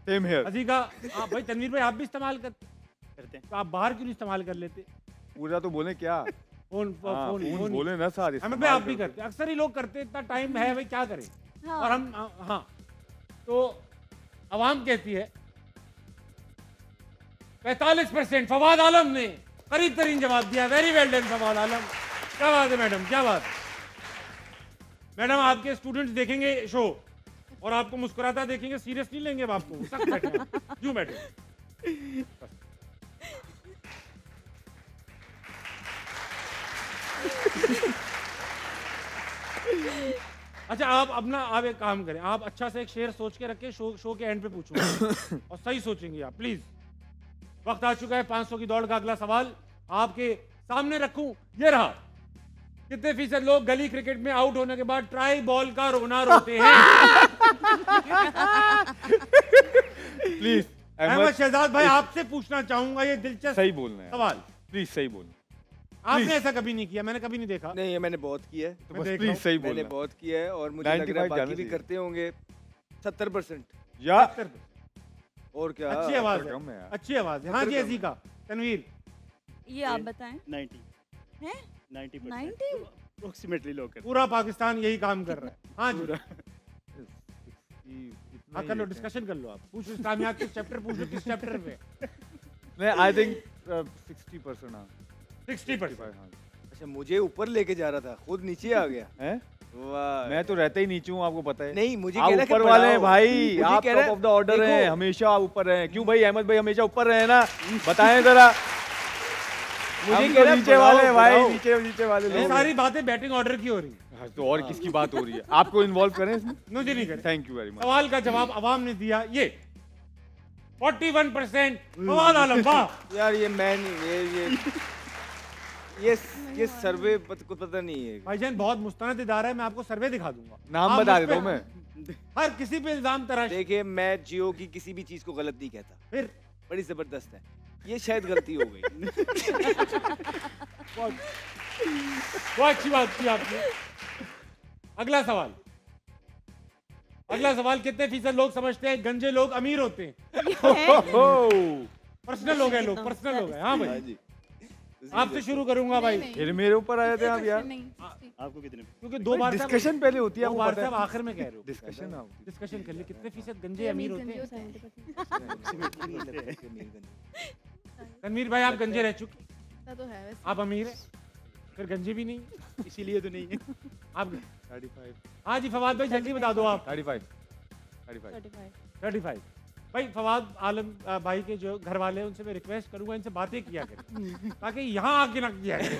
Same here. अजीका, आप भाई तनवीर भाई आप भी इस्तेमाल करते करते हैं। तो आप बाहर क्यों नहीं इस्तेमाल कर लेते? पूरा तो बोले क्या? फोन हाँ, फोन फोन फोन बोले ना सारे। हमें भाई आप भी करते, अक्सर ही लोग करते, इतना टाइम है भाई क्या करें। हाँ। और हम हाँ, तो आवाम कहती है 45%। फवाद आलम ने करीब तरीन जवाब दिया, वेरी वेल डन फवाद आलम। क्या बात है मैडम, क्या बात। मैडम आपके स्टूडेंट्स देखेंगे शो और आपको मुस्कुराता देखेंगे, सीरियस नहीं लेंगे अब आपको, सख्त बैठे आप। क्यों बैठे? अच्छा आप एक काम करें, आप अच्छा से एक शेर सोच के रखें, शो के एंड पे पूछूंगा और सही सोचेंगे आप प्लीज। वक्त आ चुका है 500 की दौड़ का अगला सवाल आपके सामने रखूं, ये रहा। कितने फीसद लोग गली क्रिकेट में आउट होने के बाद ट्राई बॉल का रोना रोते हैं? प्लीज अहमद शहजाद भाई आपसे पूछना चाहूंगा, ये दिलचस्प सही बोलना है सवाल। प्लीज सही बोलना। आपने ऐसा कभी नहीं किया, मैंने कभी नहीं देखा। नहीं, ये मैंने बहुत किया है। तो मैं बस देख प्लीज रहा हूं। सही मैंने बोलना। बहुत किया है और मुझे लग रहा है 95 बाकी जाना भी चाहिए। करते होंगे। 70%। या और क्या? अच्छी आवाज है, कम है यार। अच्छी आवाज है। हाँ जी अजीका, तनवीर। ये आप बताएं। 90। हैं? 90%। 90? अप्रोक्सीमेटली लोग करते पूरा पाकिस्तान यही काम कर रहा है। हाँ जी, इतना हाँ ही कर लो, है क्या? डिस्कशन कर लो आप। पूछ लो इस्लामियात के चैप्टर, पूछ लो किस चैप्टर पे। नहीं आई थिंक 60%। हाँ 60%। हाँ। अच्छा, मुझे ऊपर लेके जा रहा था, खुद नीचे आ गया। हैं? वाह। मैं तो रहता ही नीचे हूँ, आपको पता है। नहीं, मुझे आप कह रहा है कि ऊपर वाले हैं बढ़ाओ। भाई, मुझे आप कह टॉप रहा ऑफ द ऑर्डर देखो, हैं, हमेशा आप ऊपर रहे। क्यों भाई? अहमद भाई हमेशा ऊपर रहे ना, बताएं जरा। मुझे हम कह तो रहा है नीचे वाले हैं भाई, बढ़ाओ। नीचे वाले ये लोग हैं। सारी बातें बैटिंग ऑर्डर की हो रही है, हाँ, तो और किसकी बात हो रही है? आपको इन्वॉल्व करें इसमें? मुझे नहीं करे। Thank you very much. सवाल का जवाब अवाम ने दिया, ये 41%। फवाद आलम, वाह। यार ये मैं नहीं, ये सर्वे को पता नहीं है। भाईजान बहुत मुस्तनद इदारा है, मैं आपको सर्वे दिखा दूंगा। नाम आप बता मुझ देता पे हूँ मैं। हर किसी पे इल्जाम तराश। देखिए, मैं जियो की किसी भी चीज को गलत नहीं कहता। फिर बड़ी जबरदस्त है। ये शायद गलती हो गई। बहुत अच्छी बात की आपने। अगला सवाल, कितने फीसद लोग समझते हैं गंजे लोग अमीर होते हैं? पर्सनल हो गए लोग, पर्सनल हो गए। हाँ भाई, जी आपसे शुरू करूंगा भाई। फिर मेरे ऊपर आए थे आप यार, आपको कितने? क्योंकि दो बार डिस्कशन पहले होती है, दो आपको बार पता से है। आप आखिर में कह रहे हो। डिस्कशन कर ले, कितने फीसद गंजे अमीर होते हैं? तनवीर भाई, आप गंजे रह चुके, तो है वैसे। आप अमीर हैं, फिर गंजे भी नहीं, इसीलिए तो नहीं है। आप 35 हाँ जी फवाद भाई, जल्दी बता दो आप। 35 35 भाई। फवाद आलम भाई के जो घर वाले हैं, उनसे मैं रिक्वेस्ट करूंगा इनसे बातें किया करें, ताकि यहाँ आके ना किया करें।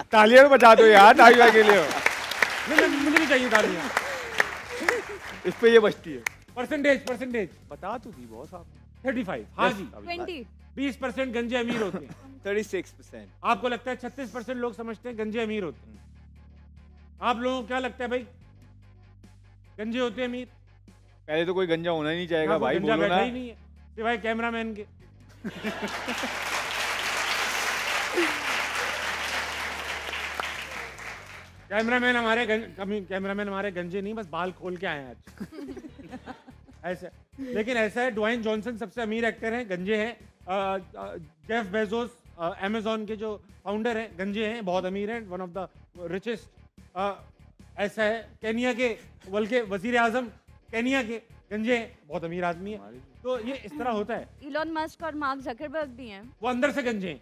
तालियां बजा दो यार, तालियां के लिए मुझे भी चाहिए तालियां। इस पे ये बजती है। परसेंटेज बता तो दी बॉस आप। 35। हाँ जी, 20। 20% गंजे अमीर होते हैं। 36%। आपको लगता है 36% लोग समझते हैं गंजे अमीर होते हैं? आप लोगों को क्या लगता है भाई, गंजे होते हैं अमीर? पहले तो कोई गंजा होना ही नहीं चाहेगा हाँ, भाई, गंजा बोलो बैठा ना। ही नहीं है सिवाय कैमरामैन के। कैमरामैन हमारे गंजे नहीं, बस बाल खोल के आए हैं आज। ऐसा, लेकिन ऐसा है, ड्वाइन जॉनसन सबसे अमीर एक्टर हैं, गंजे हैं। जेफ बेजोस अमेज़न के जो फाउंडर हैं, गंजे हैं, बहुत अमीर हैं, वन ऑफ द रिचेस्ट। ऐसा है, केनिया के बल्कि वजीर आजम केनिया के गंजे हैं, बहुत अमीर आदमी है। तो ये इस तरह होता है। इलॉन मस्क और मार्क जकरबर्ग भी हैं। वो अंदर से गंजे हैं।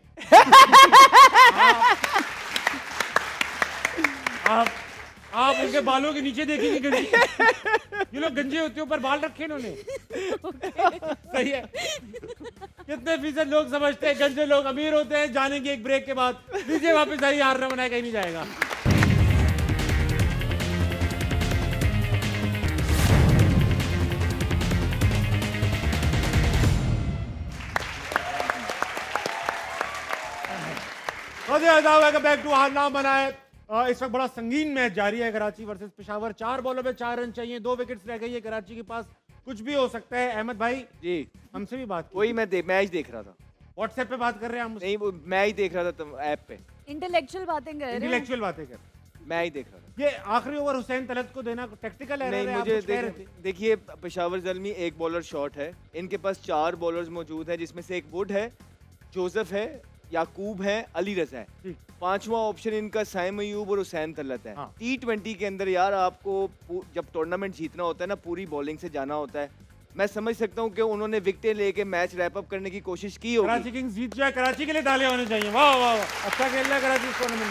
आप उनके बालों के नीचे देखेंगे गंजे। ये लोग गंजे होते हैं, ऊपर बाल रखे इन्होंने। सही है। कितने फीसद लोग समझते हैं गंजे लोग अमीर होते हैं? जानेंगे एक ब्रेक के बाद। लीजिए वापस आइए, हार न बनाए कहीं नहीं जाएगा। बैक टू हार ना बनाए। इस वक्त बड़ा संगीन मैच जारी है, कराची वर्सेस पेशावर। 4 बॉलों में 4 रन चाहिए, 2 विकेट्स रह गई है कराची के पास, कुछ भी हो सकता है। अहमद भाई जी, हमसे भी बात वही मैं मैच देख रहा था। व्हाट्सएप पे बात कर रहे हैं हम? नहीं, वो मैं ही देख रहा था ऐप पे। इंटेलेक्चुअल बातें कर रहे हैं। इंटेलेक्चुअल बातें कर, मैं ही देख रहा था। ये आखिरी ओवर हुसैन तलत को देना टैक्टिकल है? नहीं, मुझे देखिए, पेशावर ज़ल्मी एक बॉलर शॉट है, इनके पास 4 बॉलर्स मौजूद हैं, जिसमें से एक वुड है, जोसेफ है, याकूब है, अली रजा है। 5वां ऑप्शन इनका साइम अयूब और हुसैन तलत है। हाँ। T20 के अंदर यार आपको जब टूर्नामेंट जीतना होता है ना, पूरी बॉलिंग से जाना होता है। मैं समझ सकता हूँ कि उन्होंने विकेटें लेके मैच रैप अप करने की कोशिश की होगी। कराची किंग्स जीत जाए, कराची के लिए तालियां होनी चाहिए। वाह वाह वाह, अच्छा खेल रहा है कराची इस टूर्नामेंट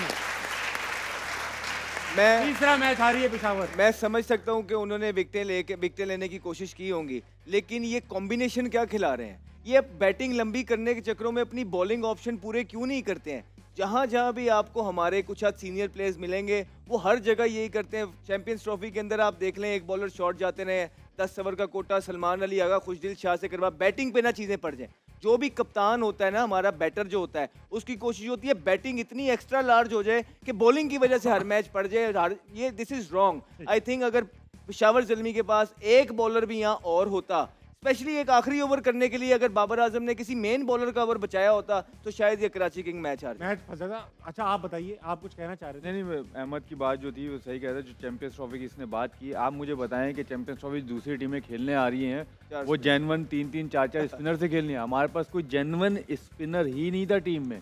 में। तीसरा मैच हारी है पेशावर। मैं समझ सकता हूँ कि उन्होंने विकेटें लेने की कोशिश की होंगी, लेकिन ये कॉम्बिनेशन क्या खिला रहे हैं? ये बैटिंग लंबी करने के चक्करों में अपनी बॉलिंग ऑप्शन पूरे क्यों नहीं करते हैं? जहाँ जहाँ भी आपको हमारे कुछ सीनियर प्लेयर्स मिलेंगे, वो हर जगह यही करते हैं। चैंपियंस ट्रॉफी के अंदर आप देख लें, एक बॉलर शॉट जाते रहे, 10 ओवर का कोटा सलमान अली आगा खुशदिल शाह से करवा, बैटिंग पे ना चीज़ें पड़ जाएं। जो भी कप्तान होता है ना, हमारा बैटर जो होता है, उसकी कोशिश होती है बैटिंग इतनी एक्स्ट्रा लार्ज हो जाए कि बॉलिंग की वजह से हर मैच पड़ जाए। ये this is wrong. I think अगर पेशावर ज़ल्मी के पास एक बॉलर भी यहाँ और होता, स्पेशली एक आखिरी ओवर करने के लिए, अगर बाबर आजम ने किसी मेन बॉलर का ओवर बचाया होता, तो शायद ये कराची किंग मैच फंसा था। अच्छा आप बताइए, आप कुछ कहना चाह रहे थे? नहीं, अहमद की बात जो थी वो सही कह रहा है। जो चैंपियंस ट्रॉफी की इसने बात की, आप मुझे बताएं कि चैंपियंस ट्रॉफी दूसरी टीमें खेलने आ रही हैं, वो जेन्युइन 3-3 4-4 स्पिनर से खेलनी है। हमारे पास कोई जेन्युइन स्पिनर ही नहीं था टीम में।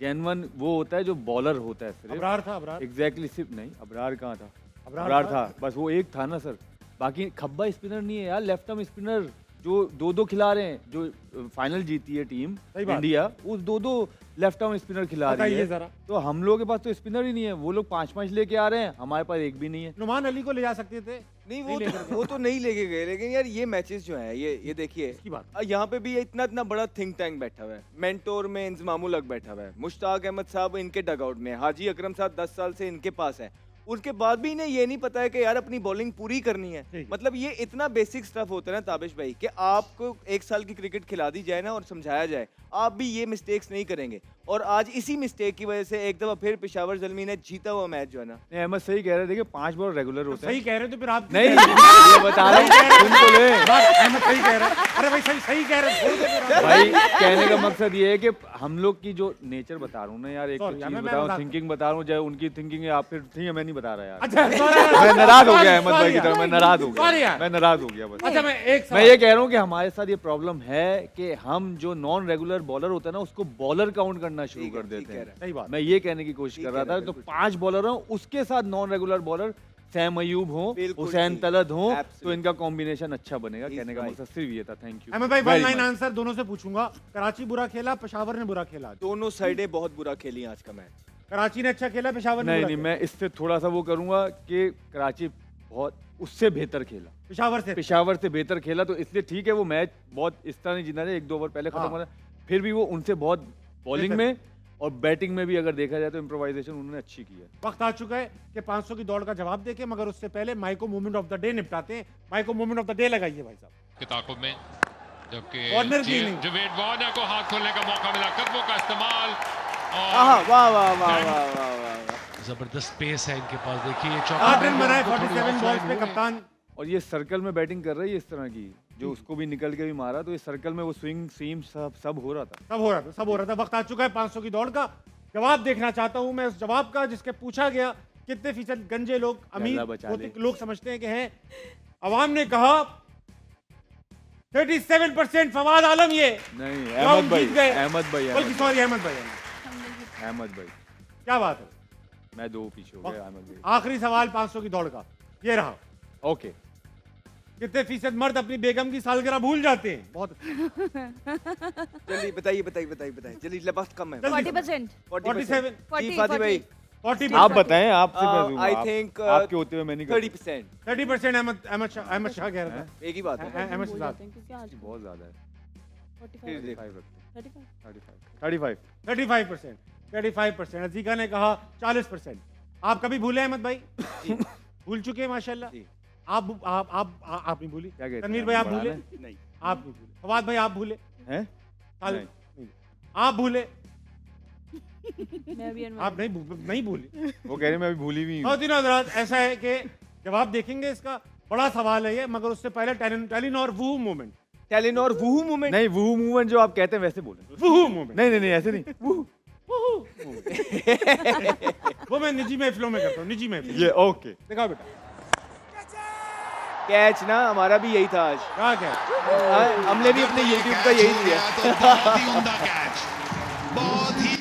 जेन्युइन वो होता है जो बॉलर होता है सिर्फ। अबरार था, अबरार एग्जैक्टली, सिर्फ नहीं, अबरार कहाँ था? अबरार था, बस वो एक था ना सर। बाकी खब्बा स्पिनर नहीं है यार, लेफ्ट आर्म स्पिनर जो 2-2 खिला रहे हैं। जो फाइनल जीती है टीम इंडिया, उस 2-2 लेफ्ट आर्म स्पिनर खिला रही है। जरा तो हम लोगों के पास तो स्पिनर ही नहीं है, वो लोग 5-5 लेके आ रहे हैं, हमारे पास एक भी नहीं है। नुमान अली को ले जा सकते थे। नहीं, वो तो नहीं लेके गए, लेकिन यार ये मैचेस जो हैं, ये देखिए, यहाँ पे भी इतना बड़ा थिंक टैंक बैठा हुआ है। मेंटोर में इंजमामुल हक बैठा हुआ है, मुश्ताक अहमद साहब इनके डगआउट में, हाजी अकरम साहब 10 साल से इनके पास है। उसके बाद भी इन्हें ये नहीं पता है कि यार अपनी बॉलिंग पूरी करनी है। मतलब ये इतना बेसिक स्टफ होता है ना ताबिश भाई, कि आपको 1 साल की क्रिकेट खिला दी जाए ना और समझाया जाए, आप भी ये मिस्टेक्स नहीं करेंगे। और आज इसी मिस्टेक की वजह से एक दफा फिर पेशावर ज़ल्मी ने जीता हुआ मैच जो है ना। नहीं अहमद सही कह रहे, देखिए 5 बॉल रेगुलर होते हैं। सही कह रहे हो तो फिर आप नहीं ये बता रहा हूँ, सुन तो ले अहमद सही कह रहा है। अरे भाई सही कह रहे हो। भाई कहने का मकसद ये है कि हम लोग की जो नेचर बता रहा हूँ ना यार, एक Sorry, चीज मैं बता रहा बता- हूँ, थिंकिंग बता रहा हूँ, चाहे उनकी थिंकिंग है आप फिर ठीक है, मैं नहीं बता रहा यार। अच्छा मैं नाराज हो गया अहमद भाई की तरफ, मैं नाराज हो Sorry गया, यार। मैं नाराज हो गया बस। अच्छा मैं एक मैं ये कह रहा हूँ कि हमारे साथ ये प्रॉब्लम है कि हम जो नॉन रेगुलर बॉलर होता है ना उसको बॉलर काउंट करना शुरू ठीक है, कर ठीक देते कह हैं। रहा है। सही बात। मैं ये कहने की कोशिश ठीक कर रहा कह था, रहा है, तो बिल्कुल। 5 बॉलर हो, उसके साथ non regular bowler Sam Ayub हो, बिल्कुल हुसैन ठीक। तलत हो, तो Absolutely. इनका कॉम्बिनेशन अच्छा बनेगा। He's कहने का right. मकसद सिर्फ ये था। थैंक यू अहमद भाई one Very line much. Answer दोनों से पूछूंगा। कराची बुरा खेला, पेशावर ने बुरा खेला। दोनों साइडें बहुत बुरा खेली आज का मैच। कराची ने अच्छा खेला, पेशावर ने नहीं बुरा नहीं, खेला। मैं इससे थोड़ा सा वो करूंगा कि कराची बहुत उससे बेहतर खेला, पेशावर से बेहतर खेला, तो इसलिए ठीक है वो मैच बहुत इस तरह नहीं जीतना चाहिए, 1-2 ओवर पहले खत्म हाँ। हो रहा, फिर भी वो उनसे बहुत बॉलिंग बेहतर। में और बैटिंग में भी अगर देखा जाए तो इम्प्रोवाइजेशन उन्होंने अच्छी की है। वक्त आ चुका है कि 500 की दौड़ का जवाब देके, मगर उससे पहले माइको मोमेंट ऑफ द डे निपटाते हैं। माइको मोमेंट ऑफ द डे लगाइए भाई साहब के ताकुब में, जबकि Corner की नहीं। डेविड वार्नर को हाथ खोलने का मौका मिला, कदमों का इस्तेमाल आहा, और वाह वाह वाह वाह वाह वाह। जबरदस्त पेस है इनके पास, देखिए 8 रन बनाए 47 बॉल्स पे कप्तान। और ये सर्कल में बैटिंग कर रही है इस तरह की, जो उसको भी निकल के भी मारा, तो ये सर्कल में वो स्विंग सीम सब हो रहा था। सब हो रहा था। वक्त आ चुका है 500 की दौड़ का जवाब देखना चाहता हूं मैं उस जवाब का जिसके पूछा गया कितने फीसद गंजे लोग अमीर अल्लाह बचा ले। लोग समझते हैं कि हैं। अवाम ने कहा 37% फवाद आलम ये नहीं राउंड अहमद भाई, जीत गए। अहमद भाई, बल्कि सॉरी अहमद भाई, अहमद भाई, क्या बात है। मैं 2 पीछे हो गया अहमद भाई। आखिरी सवाल 500 की दौड़ का ये रहा। ओके, कितने फीसद मर्द अपनी बेगम की सालगिरह भूल जाते हैं? बहुत जल्दी बताइए जल्दी, वक्त कम है। 40%, 47, 40 फादी भाई 40%, आप बताएं, आपसे मैं दूंगा, I आप- think, आपके होते हुए मैं नहीं 30%। 30% अहमद शाह कह रहा था। एक ही बात है। अहमद भूल शाह जाते हैं क्योंकि आज बहुत ज्यादा है। 45, 35 रखते 35। हैं, 35 35%। अजीका ने कहा 40%। आप कभी भूले अहमद भाई? भूल चुके हैं माशाल्लाह। जी। आप नहीं भूली? क्या कहते हैं? तनवीर भाई आप भूले? नहीं। आप नहीं भूले। फवाद भाई आप भूले? हैं? नहीं। आप भूले? मैं भी आप नहीं भूली? वो कह रहे मैं अभी भूली भी हूँ। और तीनों हजरात ऐसा है कि जवाब देखेंगे इसका, बड़ा सवाल है ये, मगर उससे पहले टेलिनॉर वूहू मोमेंट। Telenor वूहू movement. नहीं वो मूवमेंट जो आप कहते हैं वैसे बोले। वूहू मोमेंट। नहीं ऐसे नहीं। वूहू। वो मैं निजी महफिलों में करता हूँ, निजी महफिल। ये ओके। दिखाओ बेटा कैच ना, हमारा भी यही था आज। क्या हमने भी अपने YouTube का यही दिया। बहुत ही उम्दा कैच, बहुत ही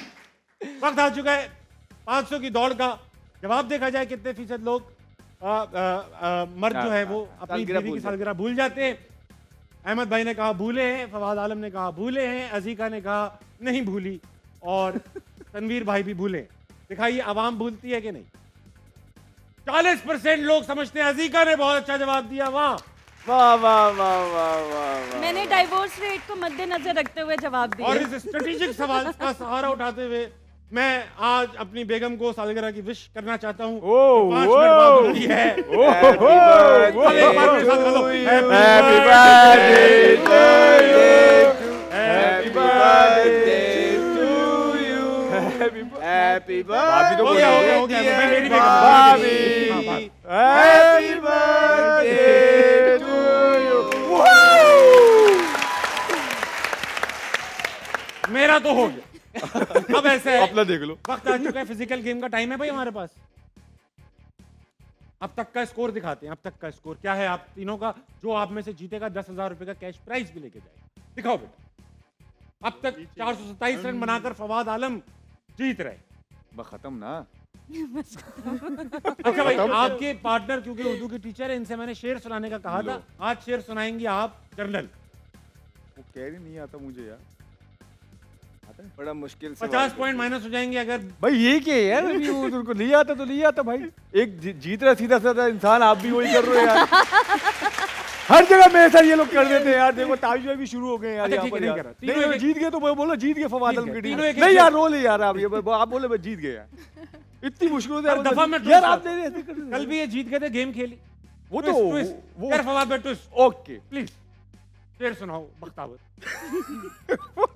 वक्त आ चुका है 500 की दौड़ का जवाब देखा जाए कितने फीसद लोग मर्द जो है वो अपनी सालगिरह बीवी की भूल सालगिरह भूल जाते हैं। अहमद भाई ने कहा भूले हैं, फवाद आलम ने कहा भूले हैं, अजीका ने कहा नहीं भूली, और तनवीर भाई भी भूले। दिखाइए आवाम भूलती है कि नहीं? 40% लोग समझते हैं। अजीका ने बहुत अच्छा जवाब दिया। वाह वाह वाह वाह वाह वाह। मैंने डाइवोर्स रेट को मद्देनजर रखते हुए जवाब और दिया। इस स्ट्रेटेजिक सवाल का सहारा उठाते हुए मैं आज अपनी बेगम को सालगिरह की विश करना चाहता हूँ। 5 मिनट बाद होती है। Happy birthday to you. Happy birthday to you. Happy birthday to you. Happy भाभी तो हो बोलो। गया, हो गया। मैं मेरी बेगम हूँ। भाभी। हाँ, भाभी। Happy birthday to you. मेरा तो हो गया। अब ऐसा है, अपना देख लो। वक्त आ चुका है, फिजिकल गेम का टाइम है भाई हमारे पास। अब तक का स्कोर दिखाते हैं। अब तक का स्कोर क्या है आप तीनों का? जो आप में से जीतेगा 10,000 रुपए का कैश प्राइज भी लेके जाएगा। दिखाओ बेटा। अब तक 427 रन बनाकर फवाद आलम जीत रहे। बस खत्म ना। अच्छा भाई, आपके पार्टनर क्योंकि उर्दू के टीचर है, इनसे मैंने शेर सुनाने का कहा था। आज शेर सुनाएंगे आप जनरल। वो कह रही नहीं आता मुझे यार। बड़ा मुश्किल 50 पॉइंट माइनस हो जाएंगे अगर। भाई ये क्या है यार, अभी वो तुमको नहीं आता तो नहीं आता भाई। एक जीत रहा सीधा साधा इंसान, आप भी वही कर रहे हो यार। हर जगह मेरे साथ ये लोग कर देते हैं यार। देखो ताजुब भी शुरू हो गए यार। अच्छा, यहाँ ठीक है, पर नहीं यार। कर रहा। तीनों नहीं, एक- जीत गए तो बोलो जीत गए फवाद आलम ठीक की है, टीम। तीनों एक- नहीं यार रोल है यार। आप बोले बस जीत गए यार। इतनी मुश्किल से हर दफा में यार twist आप आता। नहीं ऐसे कर रहे कल भी ये जीत गए थे, गेम खेली। वो तो ट्विस्ट वो यार फवाद भाई, ट्विस्ट ओके प्लीज। शेर सुनाओ बख्तावर।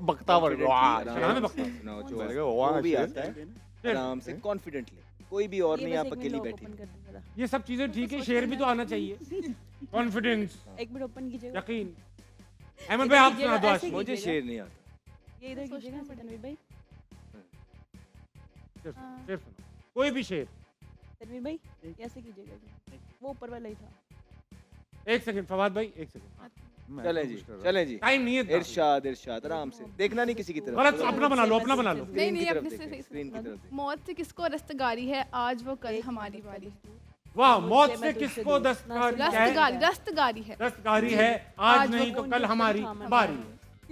बख्तावर वाह सुनाओ बख्तावर। सुनाओ मैंने जो कहा, वाह, भी शेर। आता है आराम से कॉन्फिडेंटली, कोई भी और ये नहीं, बस आप एक मिनट अकेली lock बैठी। open कर दो जरा। ये सब चीजें ठीक है, शेर भी तो आना चाहिए। कॉन्फिडेंस, एक मिनट ओपन कीजिएगा। यकीन। अहमद भाई आप सुना दो आज। ऐसे मुझे कीजिएगा। शेर नहीं आता। ये इधर कीजिएगा तनवीर भाई। शेर सुनो, कोई भी शेर। तनवीर भाई ऐसे कीजिएगा, वो ऊपर वाला ही था। एक सेकंड फवाद भाई, एक सेकंड। चले जी, चले जी। टाइम नहीं है इतना। इरशाद इरशाद आराम से, देखना नहीं किसी की तरफ। गलत अपना बना लो, अपना बना लो। नहीं नहीं, तरफ अपने से देखें, सही स्क्रीन की तरफ देखें। मौत से किसको रस्तगारी है, आज वो कल हमारी बारी। वाह, मौत से किसको दस्तकारी है? रस्तगारी, रस्तगारी है। दस्तकारी है, आज नहीं तो कल हमारी बारी।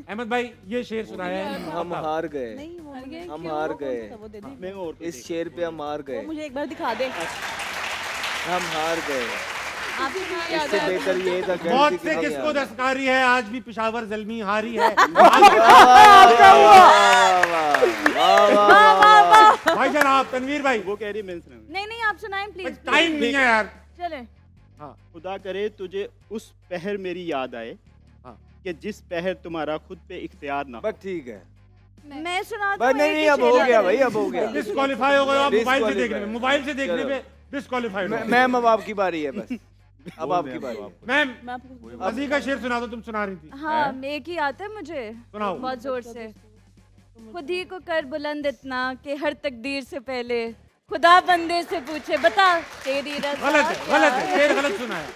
अहमद भाई ये शेर सुनाया है। हम हार गए, नहीं वो मुझे हम हार गए। वो दे दे। मैं और इस शेर पे हम हार वो गए, मुझे एक बार दिखा दे। हम हार गए। आप ही इससे बेहतर ये था कि मौत से किसको दस्तकारी है, आज भी पिशावर जल्मी हारी है। भाईजान आप, तनवीर भाई। वो कह रही है, मैं सुनाऊं। नहीं नहीं आप सुनाएं प्लीज। टाइम नहीं है यार। चले। खुदा करे तुझे उस पहर मेरी याद आए हाँ। कि जिस पहर तुम्हारा खुद पे इख्तियार ना हो। बस ठीक है, मैं सुना बस नहीं नहीं, अब हो गया भाई, अब हो गया। डिस्क्वालीफाई हो गए आप मोबाइल से Disqualify। देखने में, मोबाइल से देखने चलो। पे डिस्क्वालीफाइड। मैम अब आपकी बारी है, बस अब आपकी बारी है। मैम मैं आपको अजी का शेर सुना दो, तुम सुना रही थी। हाँ एक ही आता है मुझे सुनाओ। बहुत जोर से। खुद ही को कर बुलंद इतना कि हर तकदीर से पहले खुदा बंदे से पूछे बता तेरी रज़ा गलत है, क्या गलत है, शेर गलत सुना है।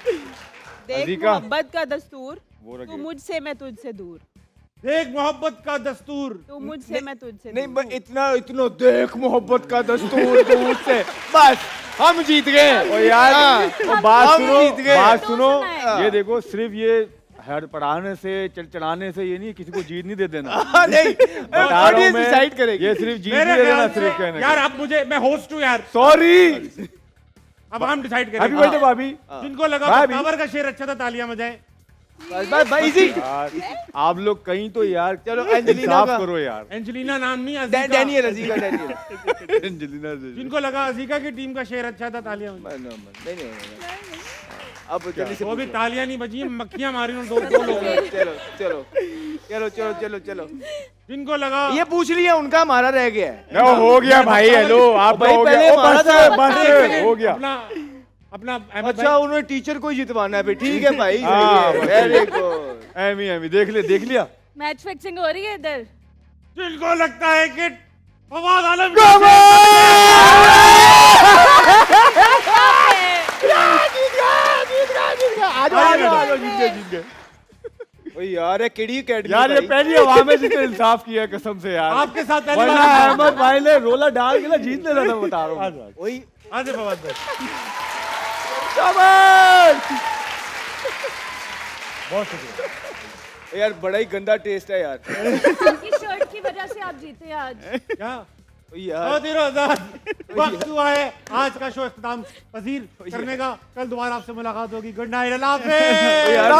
देख अजीका। मोहब्बत का दस्तूर, वो रख तू मुझसे मैं तुझसे दूर, देख मोहब्बत का दस्तूर। तू मुझसे मैं तुझसे नहीं दूर। बस इतना इतना देख मोहब्बत का दस्तूर दूर से, बस हम जीत गए। ओ यार ओ बात हम सुनो, जीत गए। बात तो सुनो। सुनाए। ये देखो सिर्फ ये हर पढ़ाने से चढ़ाने से ये नहीं किसी को जीत नहीं दे देना। नहीं, बता रहा हूँ ऑडियंस मैं, डिसाइड करेगी। ये सिर्फ जीत मेरे नहीं दे देना, ख्याल सिर्फ से कहने यार अब मुझे, मैं होस्ट हूँ यार, सॉरी। अब हम डिसाइड हैप्पी करेंगे। बर्थडे भाभी। जिनको लगा भाभी। बख्तावर का शेर अच्छा था तालियां बजाएं। बस बस भाई इजी। यार आप लोग कहीं तो यार चलो एंजेलिना इंसाफ का, करो यार। एंजेलिना नाम नहीं, अजीका। Daniel अजीका, Daniel. एंजेलिना से- जिनको लगा अजीका की टीम का शेर अच्छा था तालियां बजाएं। नहीं अब जल्दी से वो भी पूछो। तालियां नहीं बजी, मक्खियां मारी उन दो लोगों ने। चलो चलो चलो चलो चलो चलो, जिनको लगा ये पूछ लिया उनका, हमारा रह गया है। ना हो गया भाई, हेलो आप भाई हो पहले गया। ओ, हमारा बस था। बस एक हो गया। अपना अपना अहमद अच्छा भाई, उन्होंने टीचर को ही जितवाना है भाई, ठीक है भाई, हाँ, वेरी गुड। एमी एमी देख लिया। मैच फिक्सिंग हो रही है इधर। जिनको लगता है कि फवाद आलम जीत गए। ओ यार ये केडी अकेडमी यार ये पहली हवा में जिसने इंसाफ किया है कसम से यार। आपके साथ पहली वरना बार अहमद भाई ने रोला डाल के ना जीत लेना था, बता रहा हूँ। वही आजे फवाद भाई, बहुत शुक्रिया यार, बड़ा ही गंदा टेस्ट है यार। आपकी शर्ट की वजह से आप जीते आज। क्या ओ यार बहुत ही रोज़ार वक्त हुआ है आज का शो इख्तिताम पजीर करने का। कल दोबारा आपसे मुलाकात होगी। गुड नाइट, अल्लाह हाफिज़। यार